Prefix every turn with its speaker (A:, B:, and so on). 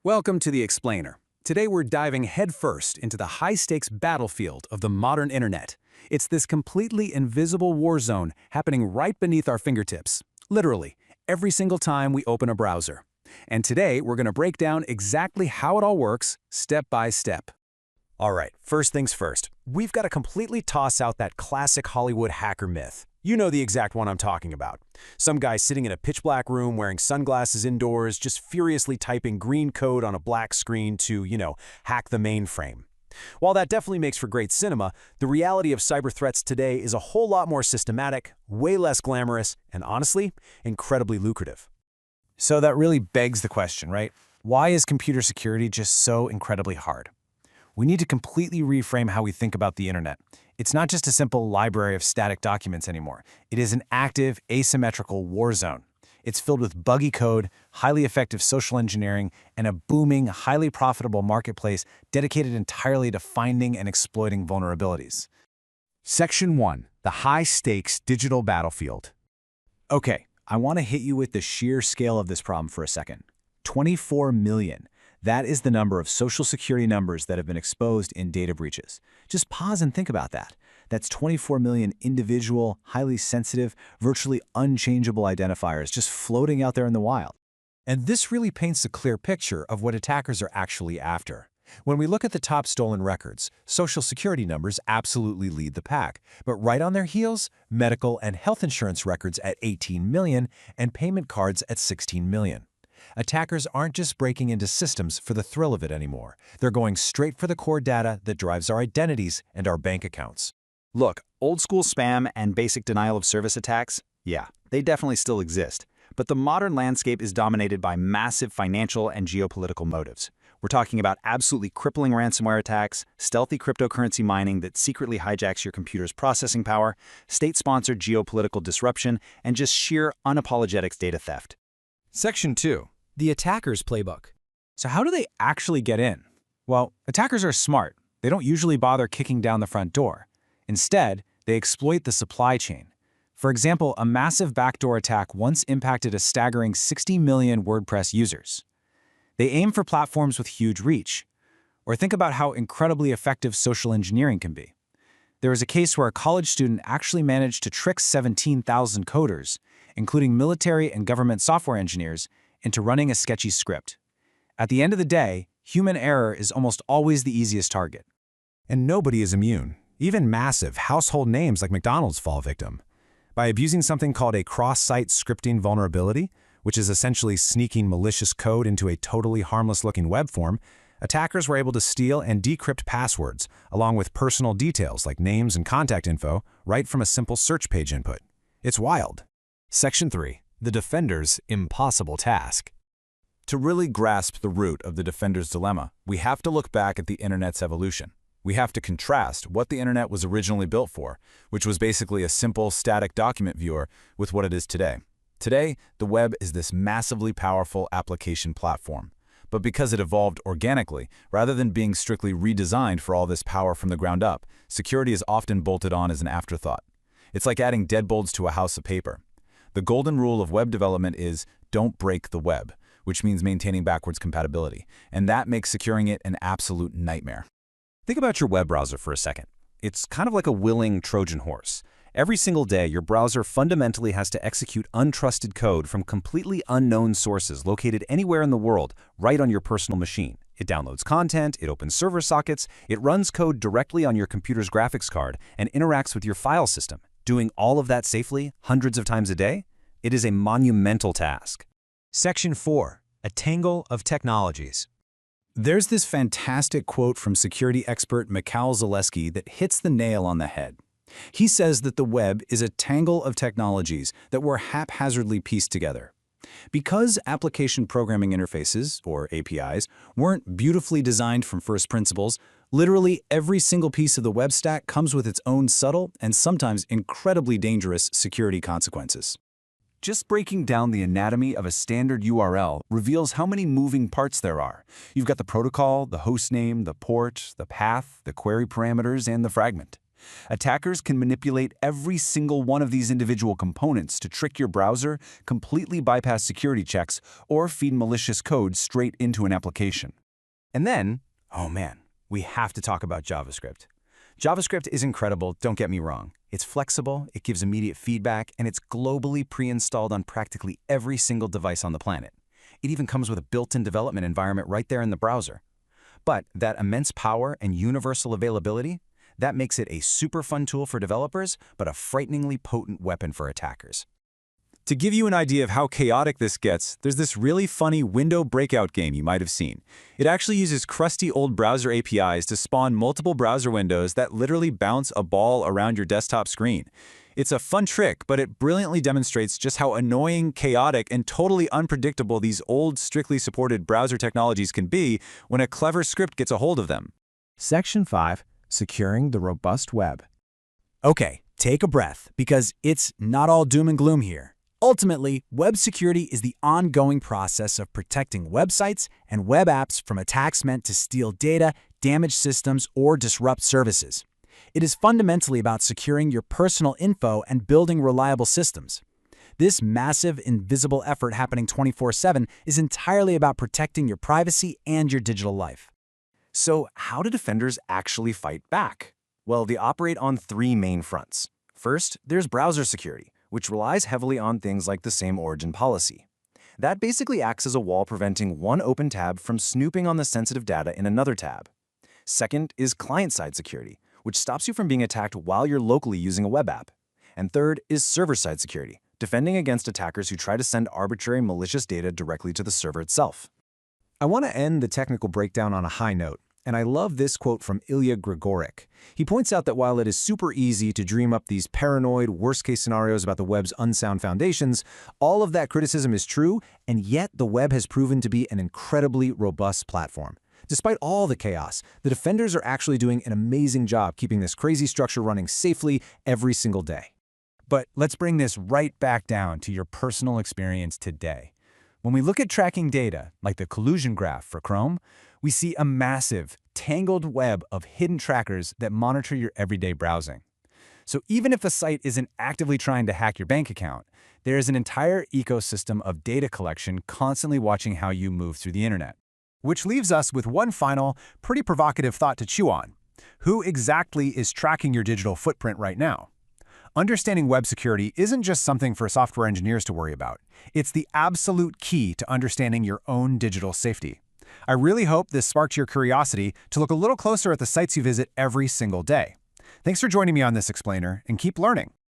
A: Welcome to The Explainer. Today we're diving headfirst into the high-stakes battlefield of the modern internet. It's this completely invisible war zone happening right beneath our fingertips, literally, every single time we open a browser. And today we're going to break down exactly how it all works, step by step. All right, first things first. We've got to completely toss out that classic Hollywood hacker myth. You know the exact one I'm talking about. Some guy sitting in a pitch-black room wearing sunglasses indoors, just furiously typing green code on a black screen to, hack the mainframe. While that definitely makes for great cinema, the reality of cyber threats today is a whole lot more systematic, way less glamorous, and honestly, incredibly lucrative. So that really begs the question, right? Why is computer security just so incredibly hard? We need to completely reframe how we think about the internet. It's not just a simple library of static documents anymore. It is an active, asymmetrical war zone. It's filled with buggy code, highly effective social engineering, and a booming, highly profitable marketplace dedicated entirely to finding and exploiting vulnerabilities. Section 1. The high-stakes digital battlefield. Okay, I want to hit you with the sheer scale of this problem for a second. 24 million. That is the number of social security numbers that have been exposed in data breaches. Just pause and think about that. That's 24 million individual, highly sensitive, virtually unchangeable identifiers just floating out there in the wild. And this really paints a clear picture of what attackers are actually after. When we look at the top stolen records, social security numbers absolutely lead the pack. But right on their heels, medical and health insurance records at 18 million and payment cards at 16 million. Attackers aren't just breaking into systems for the thrill of it anymore. They're going straight for the core data that drives our identities and our bank accounts.
B: Look, old-school spam and basic denial-of-service attacks, yeah, they definitely still exist. But the modern landscape is dominated by massive financial and geopolitical motives. We're talking about absolutely crippling ransomware attacks, stealthy cryptocurrency mining that secretly hijacks your computer's processing power, state-sponsored geopolitical disruption, and just sheer unapologetic data theft.
A: Section 2. The attacker's playbook. So how do they actually get in? Well, attackers are smart. They don't usually bother kicking down the front door. Instead, they exploit the supply chain. For example, a massive backdoor attack once impacted a staggering 60 million WordPress users. They aim for platforms with huge reach. Or think about how incredibly effective social engineering can be. There was a case where a college student actually managed to trick 17,000 coders, including military and government software engineers, into running a sketchy script. At the end of the day, human error is almost always the easiest target. And nobody is immune. Even massive household names like McDonald's fall victim. By abusing something called a cross-site scripting vulnerability, which is essentially sneaking malicious code into a totally harmless-looking web form, attackers were able to steal and decrypt passwords, along with personal details like names and contact info, right from a simple search page input. It's wild. Section 3. The defender's impossible task. To really grasp the root of the defender's dilemma, we have to look back at the internet's evolution. We have to contrast what the internet was originally built for, which was basically a simple static document viewer, with what it is today. Today, the web is this massively powerful application platform. But because it evolved organically, rather than being strictly redesigned for all this power from the ground up, security is often bolted on as an afterthought. It's like adding deadbolts to a house of paper. The golden rule of web development is don't break the web, which means maintaining backwards compatibility, and that makes securing it an absolute nightmare. Think about your web browser for a second. It's kind of like a willing Trojan horse. Every single day, your browser fundamentally has to execute untrusted code from completely unknown sources located anywhere in the world, right on your personal machine. It downloads content, it opens server sockets, it runs code directly on your computer's graphics card, and interacts with your file system. Doing all of that safely, hundreds of times a day? It is a monumental task. Section 4. A tangle of technologies. There's this fantastic quote from security expert Mikhail Zaleski that hits the nail on the head. He says that the web is a tangle of technologies that were haphazardly pieced together. Because application programming interfaces, or APIs, weren't beautifully designed from first principles, literally every single piece of the web stack comes with its own subtle and sometimes incredibly dangerous security consequences. Just breaking down the anatomy of a standard URL reveals how many moving parts there are. You've got the protocol, the hostname, the port, the path, the query parameters, and the fragment. Attackers can manipulate every single one of these individual components to trick your browser, completely bypass security checks, or feed malicious code straight into an application. And then, oh man, we have to talk about JavaScript. JavaScript is incredible, don't get me wrong. It's flexible, it gives immediate feedback, and it's globally pre-installed on practically every single device on the planet. It even comes with a built-in development environment right there in the browser. But that immense power and universal availability, that makes it a super fun tool for developers, but a frighteningly potent weapon for attackers. To give you an idea of how chaotic this gets, there's this really funny window breakout game you might have seen. It actually uses crusty old browser APIs to spawn multiple browser windows that literally bounce a ball around your desktop screen. It's a fun trick, but it brilliantly demonstrates just how annoying, chaotic, and totally unpredictable these old, strictly supported browser technologies can be when a clever script gets a hold of them. Section 5. Securing the robust web. Okay, take a breath, because it's not all doom and gloom here. Ultimately, web security is the ongoing process of protecting websites and web apps from attacks meant to steal data, damage systems, or disrupt services. It is fundamentally about securing your personal info and building reliable systems. This massive, invisible effort happening 24/7 is entirely about protecting your privacy and your digital life. So, how do defenders actually fight back? Well, they operate on three main fronts. First, there's browser security, which relies heavily on things like the same origin policy. That basically acts as a wall preventing one open tab from snooping on the sensitive data in another tab. Second is client-side security, which stops you from being attacked while you're locally using a web app. And third is server-side security, defending against attackers who try to send arbitrary malicious data directly to the server itself. I want to end the technical breakdown on a high note, and I love this quote from Ilya Grigorik. He points out that while it is super easy to dream up these paranoid, worst-case scenarios about the web's unsound foundations, all of that criticism is true, and yet the web has proven to be an incredibly robust platform. Despite all the chaos, the defenders are actually doing an amazing job keeping this crazy structure running safely every single day. But let's bring this right back down to your personal experience today. When we look at tracking data, like the collusion graph for Chrome, we see a massive, tangled web of hidden trackers that monitor your everyday browsing. So even if a site isn't actively trying to hack your bank account, there is an entire ecosystem of data collection constantly watching how you move through the internet. Which leaves us with one final, pretty provocative thought to chew on. Who exactly is tracking your digital footprint right now? Understanding web security isn't just something for software engineers to worry about. It's the absolute key to understanding your own digital safety. I really hope this sparked your curiosity to look a little closer at the sites you visit every single day. Thanks for joining me on this explainer, and keep learning.